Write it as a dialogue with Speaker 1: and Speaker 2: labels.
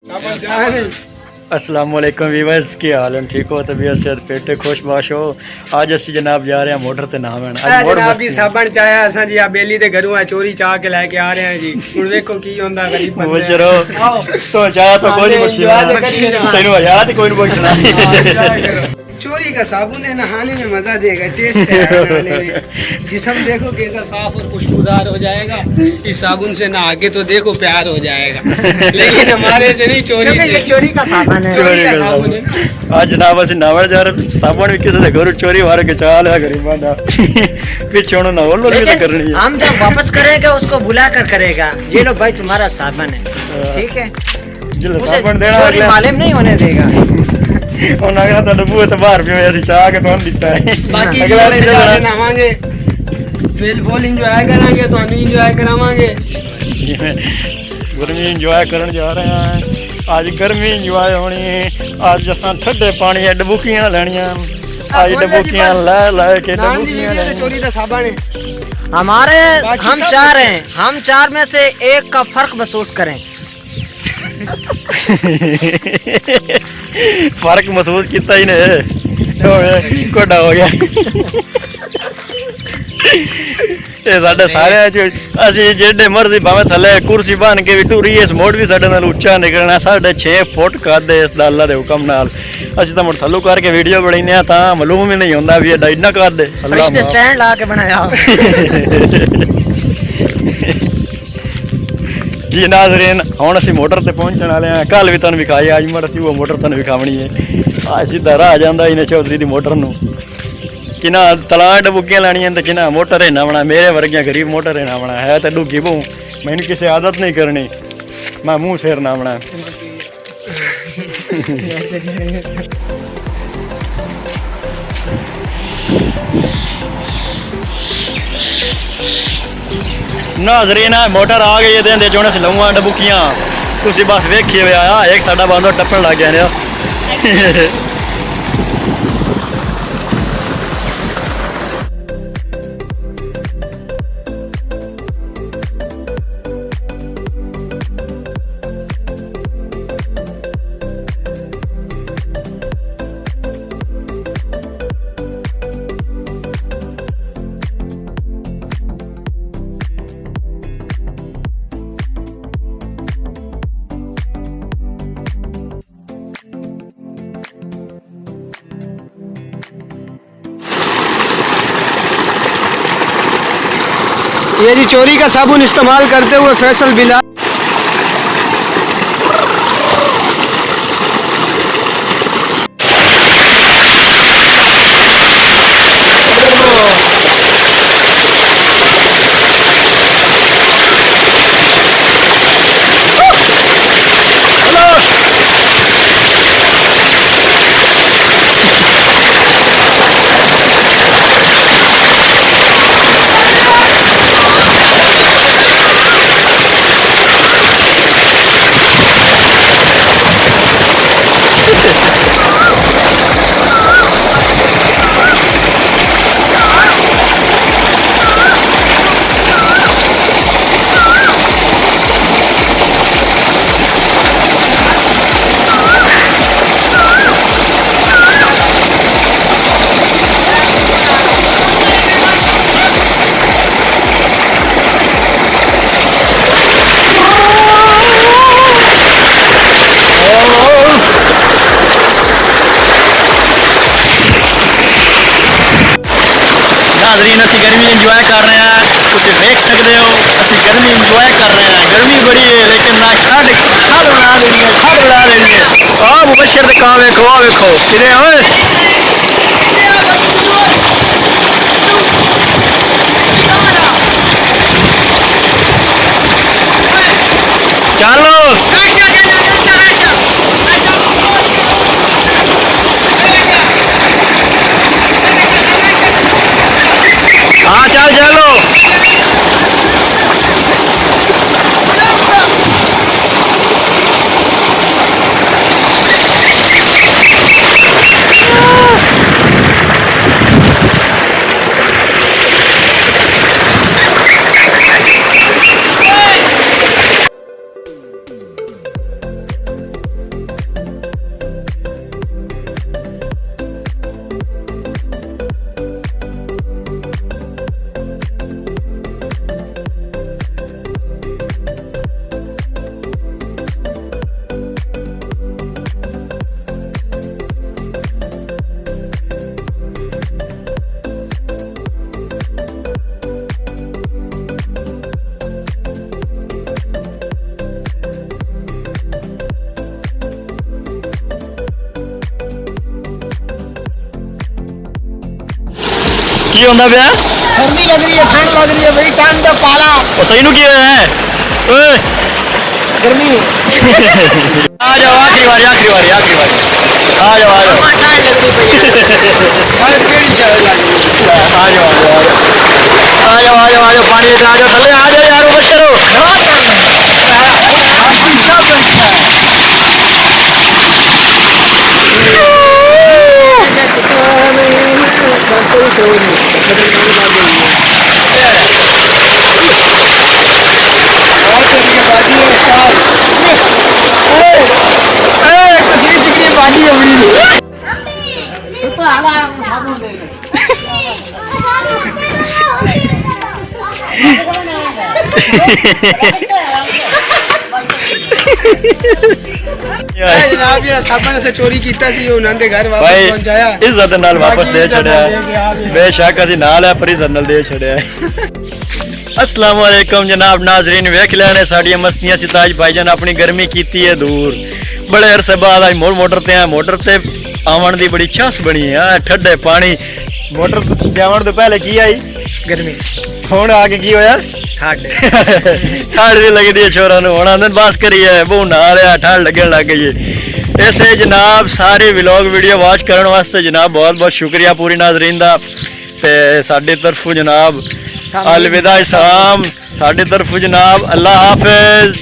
Speaker 1: अस्सलाम वालेकुम वीवर्स, की हाल है? ठीक हो? तबीयत सेहत फिट खुशबाश हो? आज असी जनाब जा रहे हैं मोटर ते नहावन।
Speaker 2: जनाब जी साबन चाया असा जी आ बेली दे घरों चोरी चाह के लेके आ रहे हैं जी। हुन देखो की होंदा गरीब बंदे
Speaker 1: चलो तो चाया तो कोई नहीं बख्शना, तेनू याद कोई नहीं बख्शना।
Speaker 2: चोरी का साबुन है, नहाने में मजा देगा, टेस्ट है नहाने में। जिस्म देखो कैसा साफ और खुशबूदार हो जाएगा इस साबुन से नहा के, तो देखो प्यार हो जाएगा। लेकिन हमारे से नहीं, चोरी से।
Speaker 3: चोरी का साबुन है,
Speaker 2: चोरी का साबुन है।
Speaker 1: आज जनाब असि नावड़ जा रहे, साबुन भी किसी घर चोरी मार के चाल है गरीबा दा। पीछे ना वो लोग तो करनी है।
Speaker 3: हम जब वापस करेगा उसको बुला कर करेगा, ये लो भाई तुम्हारा साबुन है, ठीक है? उसे चोरी मालूम नहीं होने देगा।
Speaker 1: ਉਹਨਾਂ ਕਹਿੰਦਾ ਤੁਹਾਡੇ ਬੂਹੇ ਤੇ ਬਾਹਰ ਪਿਓ ਅਸੀਂ ਚਾਹ ਕੇ ਤੁਹਾਨੂੰ ਦਿੱਤਾ ਹੈ।
Speaker 2: बाकी अगला दिन नहावांगे, फिर फुल इंजॉय करांगे, तो हम इंजॉय करावांगे।
Speaker 1: गर्मी इंजॉय करन जा रहे हैं। आज गर्मी इंजॉय होनी है। आज असां ठंडे पानी डबुकियां लेनियां। आज डबुकियां ले के डबुकियां
Speaker 2: चोरी का साबन है
Speaker 3: हमारे। हम चार हैं, हम चार में से एक का फर्क महसूस करें।
Speaker 1: फर्क महसूस किया ही नहीं, कोडा हो गया। सारे असी जेडे मर्जी भावे थले कुर्सी बन के भी टूरी, इस मोड़ भी साडे नाल उच्चा निकलना। 6.5 फुट कद इस अल्लाह दे हुक्म नाल। असी तो मुड़ थल्लू करके वीडियो बनाने तां मालूम ही नहीं होंदा भी एडा इन्ना कद है।
Speaker 3: स्टैंड ला के बनाया।
Speaker 1: जी नाज़रीन, हुण असीं मोटर ते पहुंचण वाले हैं। कल भी तुहानूं विखाई, अज मुड़ असीं वो मोटर तुहानूं विखावणी है। आज सीधा राह जांदा इन्हें चौधरी दी मोटर नूं। किना तलां डबुकियां लैणियां ते किना मोटर है नावणा। मेरे वर्गियां गरीब मोटर है नावणा है तो डुग्गी बहु। मैनूं किसी आदत नहीं करनी, मैं मुँह सिर नावणा। नाज़रीन मोटर आ गई है, दे जोने से लऊंगा डबुकियां। तुसी बस वेखिए वे आया एक साडा बंदा टप्पण लग गया ने।
Speaker 2: ये जी चोरी का साबुन इस्तेमाल करते हुए फैसल बिलाल।
Speaker 1: नाज़रीन असी गर्मी इंजॉय कर रहे हैं, तुम देख सकते हो असी गर्मी इंजॉय कर रहे हैं। गर्मी बड़ी है लेकिन ना ठंड बना देनी है, ठंड बना देनी है। आ मुबशर का वेखो, आ वेखो किने ओए चलो हाँ चल चलो। ਕੀ ਹੁੰਦਾ ਪਿਆ
Speaker 2: सर्दी लग रही है, ठंड लग रही है भाई, टाइम का पाला
Speaker 1: ਉਹ ਤੈਨੂੰ ਕੀ ਹੋਇਆ ਹੈ ਓਏ
Speaker 2: गर्मी है।
Speaker 1: ਆ ਜਾਓ ਆਖਰੀ ਵਾਰੀ ਆ ਜਾਓ
Speaker 2: और केड़ी चाय लग रही है।
Speaker 1: आ जाओ पानी लेकर आ जाओ थल्ले आ जाओ यार बस करो
Speaker 2: आपकी सब अच्छा है। जनाब ਜਿਹੜਾ ਸਾਬਣ ਅਸੀਂ ਚੋਰੀ ਕੀਤਾ ਸੀ ਉਹਨਾਂ ਦੇ ਘਰ ਵਾਪਸ
Speaker 1: ਭਾਈ
Speaker 2: ਪਹੁੰਚਾਇਆ
Speaker 1: ਇੱਜ਼ਤ ਨਾਲ ਵਾਪਸ ਦੇ ਛੜਿਆ ਬੇਸ਼ੱਕ ਅਸੀਂ ਨਾਲ ਆ ਪਰ ਇੱਜ਼ਤ ਨਾਲ ਦੇ ਛੜਿਆ अस्सलाम वालेकुम जनाब नाजरीन वेख लेने साड़ियां मस्तियां सिताज भाईजान अपनी गर्मी कीती है दूर बड़े अरसे बाद आज मोटर ते आवन दी बड़ी छास बनी है ठंडे पानी मोटर ते आवन तो पहले की आई
Speaker 2: गर्मी
Speaker 1: हुण आके की होया ठंड भी लगदी है छोरा नूं हुण आंदे बस करिए बहु नहा लिया ठंड लगन लग गई है ऐसे जनाब सारे व्लॉग वीडियो वॉच करने वास्ते जनाब बहुत बहुत शुक्रिया पूरी नाजरीन दा ते साडी तरफों जनाब अलविदा इस्लाम साडी तरफों जनाब अल्लाह हाफिज।